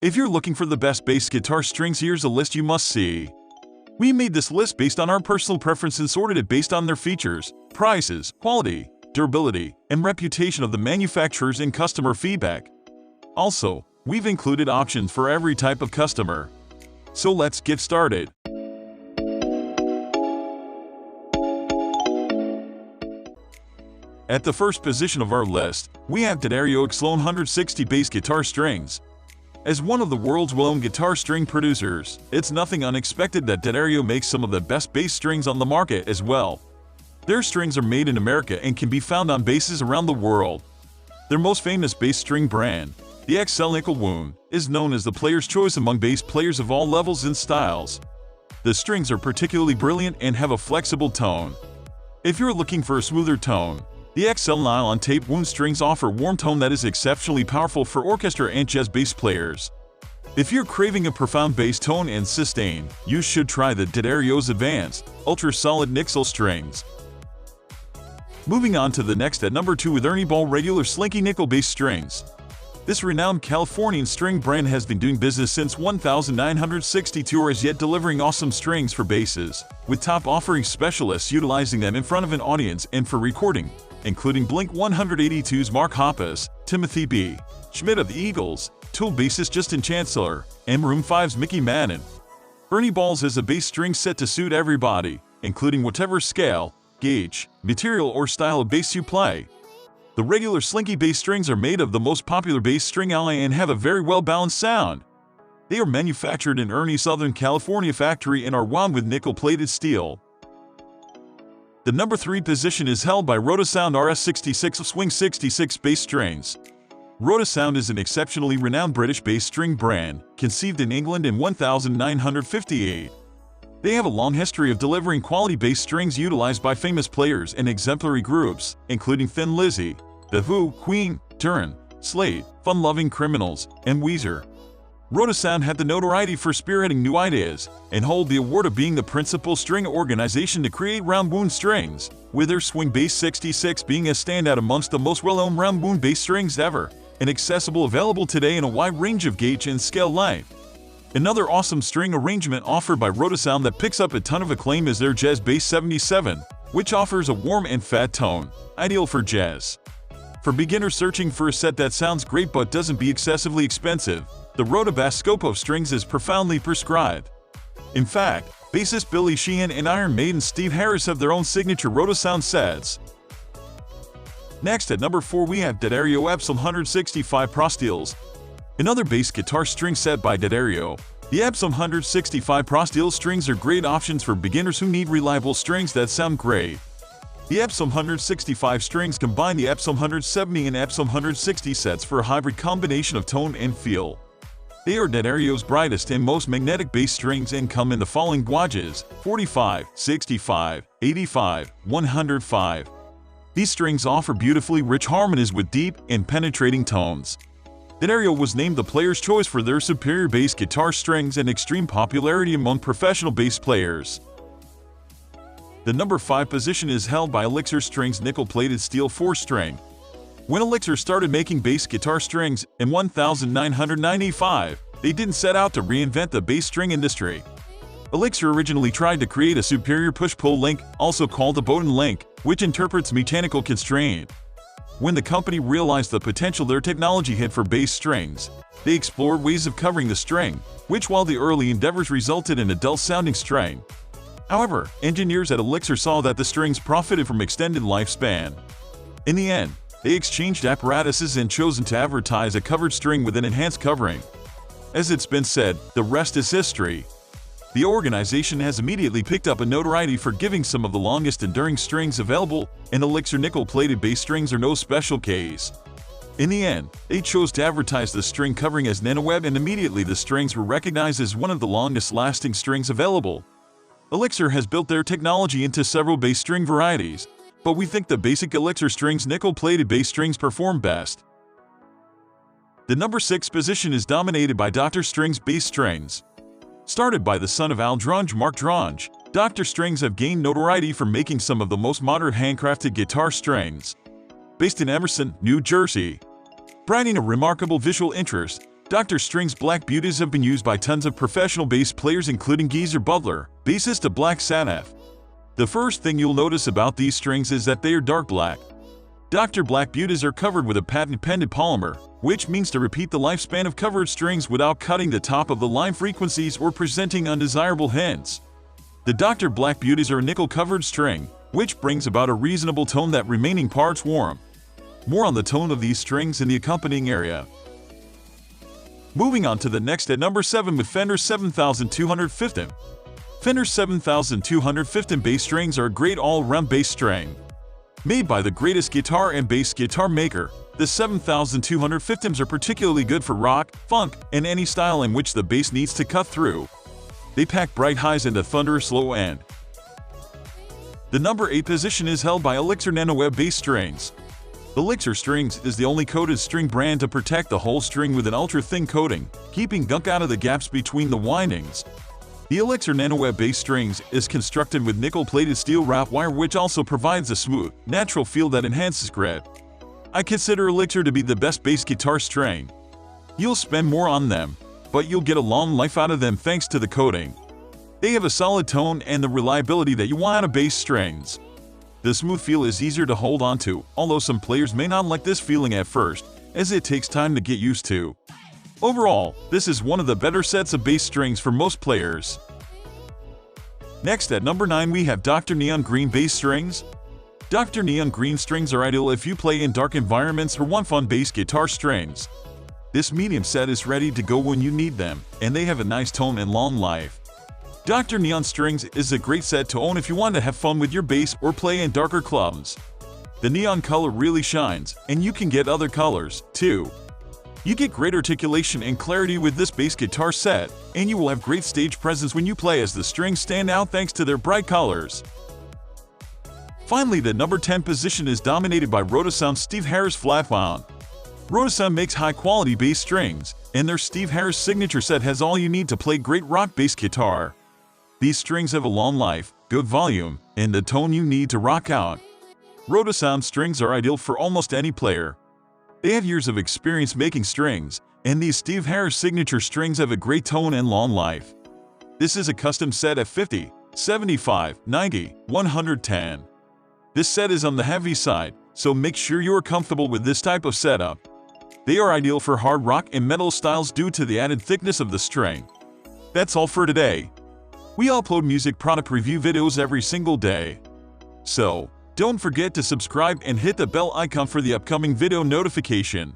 If you're looking for the best bass guitar strings, here's a list you must see. We made this list based on our personal preference and sorted it based on their features, prices, quality, durability, and reputation of the manufacturers and customer feedback. Also, we've included options for every type of customer. So let's get started. At the first position of our list, we have Daddario Electron 160 bass guitar strings. As one of the world's well-known guitar string producers, it's nothing unexpected that Daddario makes some of the best bass strings on the market as well. Their strings are made in America and can be found on basses around the world. Their most famous bass string brand, the XL Nickel Wound, is known as the player's choice among bass players of all levels and styles. The strings are particularly brilliant and have a flexible tone. If you're looking for a smoother tone, the XL nylon tape wound strings offer warm tone that is exceptionally powerful for orchestra and jazz bass players. If you're craving a profound bass tone and sustain, you should try the Daddario's advanced, ultra-solid nickel strings. Moving on to the next at number 2 with Ernie Ball regular Slinky nickel bass strings. This renowned Californian string brand has been doing business since 1962 or is yet delivering awesome strings for basses, with top offering specialists utilizing them in front of an audience and for recording, including Blink-182's Mark Hoppus, Timothy B. Schmidt of the Eagles, Tool bassist Justin Chancellor, and Maroon 5's Mickey Madden. Ernie Balls is a bass string set to suit everybody, including whatever scale, gauge, material or style of bass you play. The regular Slinky bass strings are made of the most popular bass string alloy and have a very well-balanced sound. They are manufactured in Ernie's Southern California factory and are wound with nickel-plated steel. The number 3 position is held by Rotosound RS66 Swing 66 bass strings. Rotosound is an exceptionally renowned British bass string brand, conceived in England in 1958. They have a long history of delivering quality bass strings utilized by famous players and exemplary groups, including Thin Lizzy, The Who, Queen, Turin, Slade, Fun-Loving Criminals, and Weezer. Rotosound had the notoriety for spearheading new ideas and hold the award of being the principal string organization to create round wound strings, with their Swing Bass 66 being a standout amongst the most well-known round wound bass strings ever, and available today in a wide range of gauge and scale length. Another awesome string arrangement offered by Rotosound that picks up a ton of acclaim is their Jazz Bass 77, which offers a warm and fat tone, ideal for jazz. For beginners searching for a set that sounds great but doesn't be excessively expensive, the Rotobass scope of strings is profoundly prescribed. In fact, bassist Billy Sheehan and Iron Maiden Steve Harris have their own signature Rotosound sets. Next at number 4 we have Daddario Epsilon 165 Pro Steels. Another bass guitar string set by Daddario. The Epsilon 165 Pro Steel strings are great options for beginners who need reliable strings that sound great. The Epsilon 165 strings combine the Epsilon 170 and Epsilon 160 sets for a hybrid combination of tone and feel. They are Daddario's brightest and most magnetic bass strings and come in the following gauges: 45, 65, 85, 105. These strings offer beautifully rich harmonies with deep and penetrating tones. Daddario was named the player's choice for their superior bass guitar strings and extreme popularity among professional bass players. The number 5 position is held by Elixir Strings nickel-plated steel 4-string. When Elixir started making bass guitar strings in 1995, they didn't set out to reinvent the bass string industry. Elixir originally tried to create a superior push-pull link, also called a Bowden link, which interprets mechanical constraint. When the company realized the potential their technology had for bass strings, they explored ways of covering the string, which while the early endeavors resulted in a dull-sounding string. However, engineers at Elixir saw that the strings profited from extended lifespan. In the end, they exchanged apparatuses and chosen to advertise a covered string with an enhanced covering. As it's been said, the rest is history. The organization has immediately picked up a notoriety for giving some of the longest enduring strings available, and Elixir nickel-plated bass strings are no special case. In the end, they chose to advertise the string covering as NanoWeb, and immediately the strings were recognized as one of the longest-lasting strings available. Elixir has built their technology into several bass string varieties, but we think the basic Elixir strings nickel-plated bass strings perform best. The number 6 position is dominated by Dr. Strings bass strings. Started by the son of Al Drunge, Mark Drunge, Dr. Strings have gained notoriety for making some of the most modern handcrafted guitar strings. Based in Emerson, New Jersey. Bragging a remarkable visual interest, Dr. String's Black Beauties have been used by tons of professional bass players including Geezer Butler, bassist of Black Sabbath. The first thing you'll notice about these strings is that they are dark black. Dr. Black Beauties are covered with a patent-pending polymer, which means to repeat the lifespan of covered strings without cutting the top of the line frequencies or presenting undesirable hints. The Dr. Black Beauties are a nickel-covered string, which brings about a reasonable tone that remaining parts warm. More on the tone of these strings in the accompanying area. Moving on to the next at number 7 with Fender 7250. Fender 7250 bass strings are a great all-around bass string. Made by the greatest guitar and bass guitar maker, the 7250s are particularly good for rock, funk, and any style in which the bass needs to cut through. They pack bright highs and a thunderous low end. The number 8 position is held by Elixir Nano bass strings. Elixir Strings is the only coated string brand to protect the whole string with an ultra-thin coating, keeping gunk out of the gaps between the windings. The Elixir Nano bass strings is constructed with nickel-plated steel wrap wire which also provides a smooth, natural feel that enhances grip. I consider Elixir to be the best bass guitar string. You'll spend more on them, but you'll get a long life out of them thanks to the coating. They have a solid tone and the reliability that you want out of bass strings. The smooth feel is easier to hold on to, although some players may not like this feeling at first, as it takes time to get used to. Overall, this is one of the better sets of bass strings for most players. Next at number 9 we have Dr. Neon Green bass strings. Dr. Neon Green strings are ideal if you play in dark environments or want fun bass guitar strings. This medium set is ready to go when you need them, and they have a nice tone and long life. Dr. Neon Strings is a great set to own if you want to have fun with your bass or play in darker clubs. The neon color really shines, and you can get other colors, too. You get great articulation and clarity with this bass guitar set, and you will have great stage presence when you play as the strings stand out thanks to their bright colors. Finally, the number 10 position is dominated by Rotosound Steve Harris Flatwound. Rotosound makes high-quality bass strings, and their Steve Harris signature set has all you need to play great rock bass guitar. These strings have a long life, good volume, and the tone you need to rock out. Rotosound strings are ideal for almost any player. They have years of experience making strings, and these Steve Harris signature strings have a great tone and long life. This is a custom set at 50, 75, 90, 110. This set is on the heavy side, so make sure you are comfortable with this type of setup. They are ideal for hard rock and metal styles due to the added thickness of the string. That's all for today. We upload music product review videos every single day. So, don't forget to subscribe and hit the bell icon for the upcoming video notification.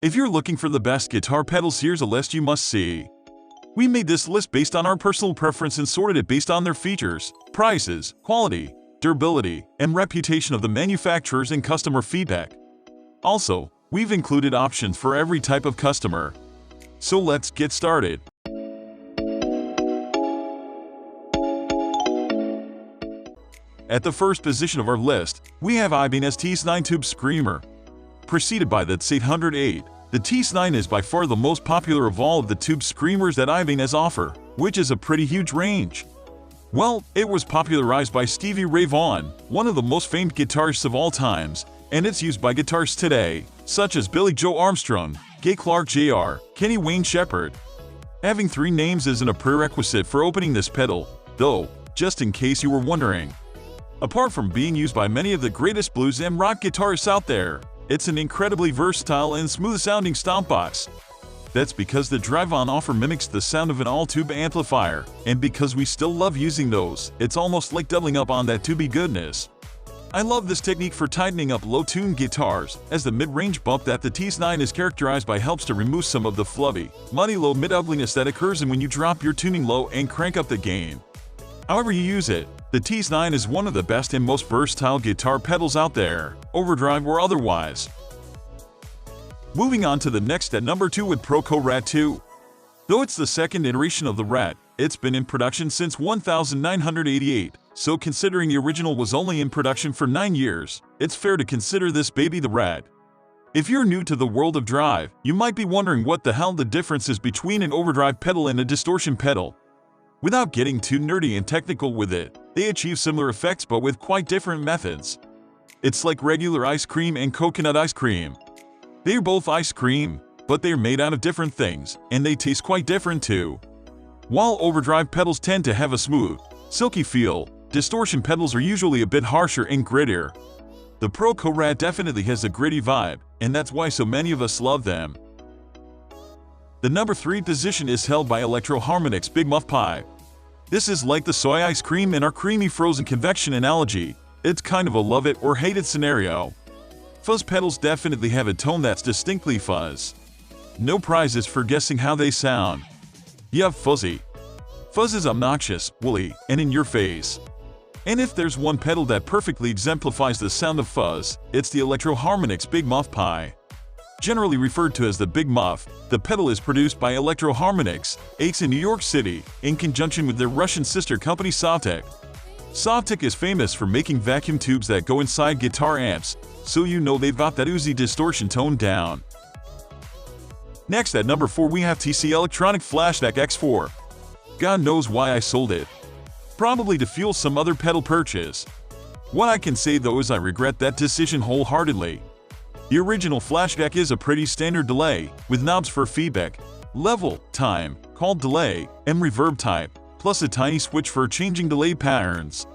If you're looking for the best guitar pedals, here's a list you must see. We made this list based on our personal preference and sorted it based on their features, prices, quality, durability, and reputation of the manufacturers and customer feedback. Also, we've included options for every type of customer. So let's get started. At the first position of our list, we have Ibanez TS9 Tube Screamer. Preceded by the TS808, the TS9 is by far the most popular of all of the tube screamers that Ibanez offer, which is a pretty huge range. Well, it was popularized by Stevie Ray Vaughan, one of the most famed guitarists of all times, and it's used by guitarists today, such as Billy Joe Armstrong, Gay Clark Jr., Kenny Wayne Shepherd. Having 3 names isn't a prerequisite for opening this pedal, though, just in case you were wondering. Apart from being used by many of the greatest blues and rock guitarists out there, it's an incredibly versatile and smooth-sounding stomp box. That's because the drive-on offer mimics the sound of an all-tube amplifier, and because we still love using those, it's almost like doubling up on that tubey goodness. I love this technique for tightening up low-tuned guitars, as the mid-range bump that the T9 is characterized by helps to remove some of the flubby, muddy low mid-ugliness that occurs when you drop your tuning low and crank up the gain. However you use it, the T9 is one of the best and most versatile guitar pedals out there, overdrive or otherwise. Moving on to the next at number 2 with Proco Rat 2. Though it's the second iteration of the Rat, it's been in production since 1988, so considering the original was only in production for 9 years, it's fair to consider this baby the Rat. If you're new to the world of drive, you might be wondering what the hell the difference is between an overdrive pedal and a distortion pedal. Without getting too nerdy and technical with it, they achieve similar effects but with quite different methods. It's like regular ice cream and coconut ice cream. They're both ice cream, but they're made out of different things, and they taste quite different too. While overdrive pedals tend to have a smooth, silky feel, distortion pedals are usually a bit harsher and grittier. The Proco Rat definitely has a gritty vibe, and that's why so many of us love them. The number 3 position is held by ElectroHarmonix Big Muff Pie. This is like the soy ice cream in our creamy frozen convection analogy. It's kind of a love it or hate it scenario. Fuzz pedals definitely have a tone that's distinctly fuzz. No prizes for guessing how they sound. You have fuzzy. Fuzz is obnoxious, woolly, and in your face. And if there's one pedal that perfectly exemplifies the sound of fuzz, it's the ElectroHarmonix Big Muff Pie. Generally referred to as the Big Muff, the pedal is produced by ElectroHarmonix, EHX in New York City, in conjunction with their Russian sister company Sovtek. Sovtek is famous for making vacuum tubes that go inside guitar amps, so you know they've got that oozy distortion toned down. Next at number 4 we have TC Electronic Flashback X4. God knows why I sold it. Probably to fuel some other pedal purchase. What I can say though is I regret that decision wholeheartedly. The original Flashback is a pretty standard delay, with knobs for feedback, level, time, called delay, and reverb type, plus a tiny switch for changing delay patterns.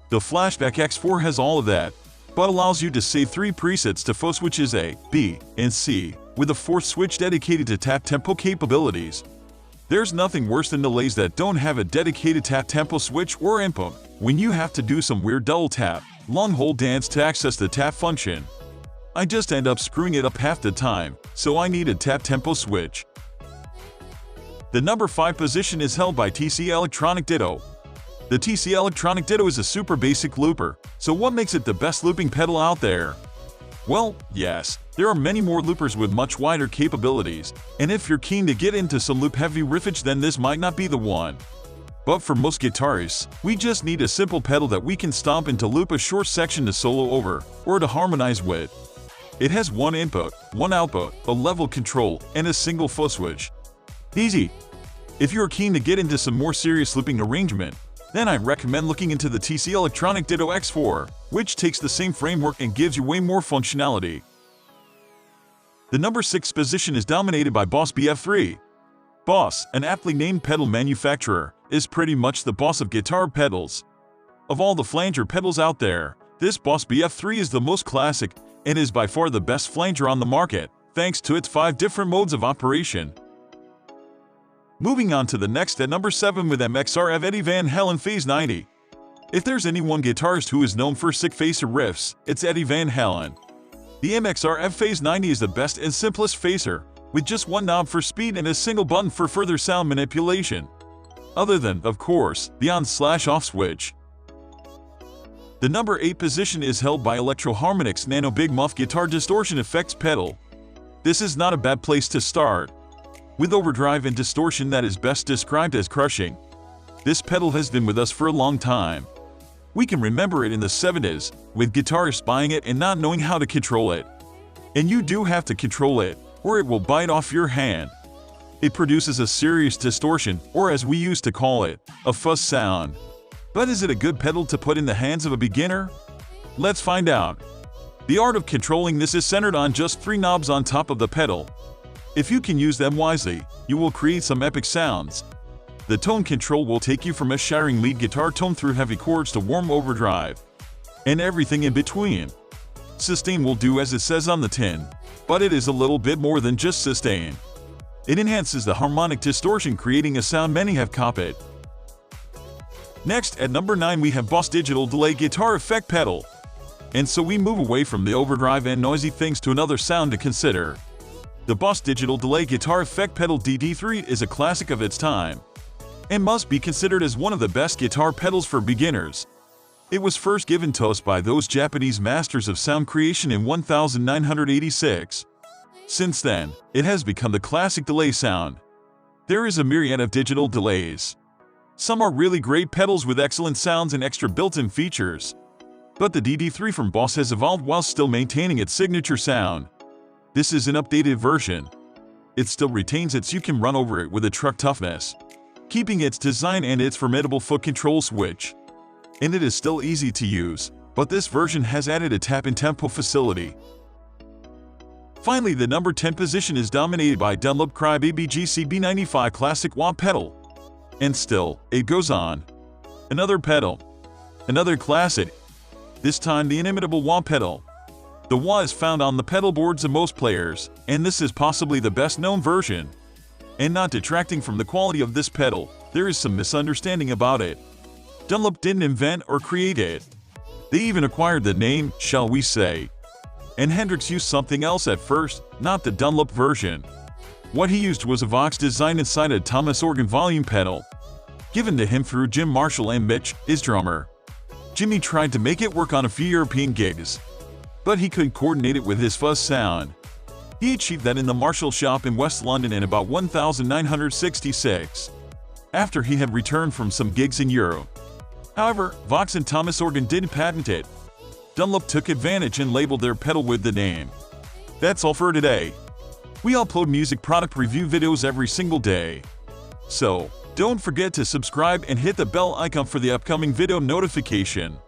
The Flashback X4 has all of that, but allows you to save 3 presets to fuzz switches A, B, and C, with a 4th switch dedicated to tap tempo capabilities. There's nothing worse than delays that don't have a dedicated tap tempo switch or input, when you have to do some weird double tap, long hold dance to access the tap function. I just end up screwing it up half the time, so I need a tap tempo switch. The number 5 position is held by TC Electronic Ditto. The TC Electronic Ditto is a super basic looper, so what makes it the best looping pedal out there? Well, yes, there are many more loopers with much wider capabilities, and if you're keen to get into some loop-heavy riffage then this might not be the one. But for most guitarists, we just need a simple pedal that we can stomp into loop a short section to solo over, or to harmonize with. It has one input, one output, a level control, and a single fuzz switch. Easy. If you're keen to get into some more serious looping arrangement, then I recommend looking into the TC Electronic Ditto X4, which takes the same framework and gives you way more functionality. The number 6 position is dominated by Boss BF3. Boss, an aptly named pedal manufacturer, is pretty much the boss of guitar pedals. Of all the flanger pedals out there, this Boss BF3 is the most classic, and is by far the best flanger on the market, thanks to its 5 different modes of operation. Moving on to the next at number 7 with MXR Eddie Van Halen Phase 90. If there's any one guitarist who is known for sick phaser riffs, it's Eddie Van Halen. The MXR Phase 90 is the best and simplest phaser, with just one knob for speed and a single button for further sound manipulation. Other than, of course, the on/off switch. The number 8 position is held by ElectroHarmonix Nano Big Moff Guitar Distortion Effects Pedal. This is not a bad place to start. With overdrive and distortion that is best described as crushing. This pedal has been with us for a long time. We can remember it in the 70s, with guitarists buying it and not knowing how to control it. And you do have to control it, or it will bite off your hand. It produces a serious distortion, or as we used to call it, a fuzz sound. But is it a good pedal to put in the hands of a beginner? Let's find out. The art of controlling this is centered on just 3 knobs on top of the pedal. If you can use them wisely, you will create some epic sounds. The tone control will take you from a shattering lead guitar tone through heavy chords to warm overdrive, and everything in between. Sustain will do as it says on the tin, but it is a little bit more than just sustain. It enhances the harmonic distortion, creating a sound many have copied. Next, at number 9, we have Boss Digital Delay Guitar Effect Pedal. And so we move away from the overdrive and noisy things to another sound to consider. The Boss Digital Delay Guitar Effect Pedal DD3 is a classic of its time, and must be considered as one of the best guitar pedals for beginners. It was first given to us by those Japanese masters of sound creation in 1986. Since then, it has become the classic delay sound. There is a myriad of digital delays. Some are really great pedals with excellent sounds and extra built-in features. But the DD3 from Boss has evolved while still maintaining its signature sound. This is an updated version. It still retains its you can run over it with a truck toughness, keeping its design and its formidable foot control switch. And it is still easy to use, but this version has added a tap and tempo facility. Finally, the number 10 position is dominated by Dunlop Crybaby GCB95 Classic Wah pedal. And still, it goes on. Another pedal. Another classic. This time the inimitable wah pedal. The wah is found on the pedal boards of most players, and this is possibly the best known version. And not detracting from the quality of this pedal, there is some misunderstanding about it. Dunlop didn't invent or create it. They even acquired the name, shall we say. And Hendrix used something else at first, not the Dunlop version. What he used was a Vox design inside a Thomas organ volume pedal, given to him through Jim Marshall and Mitch, his drummer. Jimmy tried to make it work on a few European gigs, but he couldn't coordinate it with his fuzz sound. He achieved that in the Marshall shop in West London in about 1966, after he had returned from some gigs in Europe. However, Vox and Thomas organ didn't patent it. Dunlop took advantage and labeled their pedal with the name. That's all for today. We upload music product review videos every single day, so don't forget to subscribe and hit the bell icon for the upcoming video notification.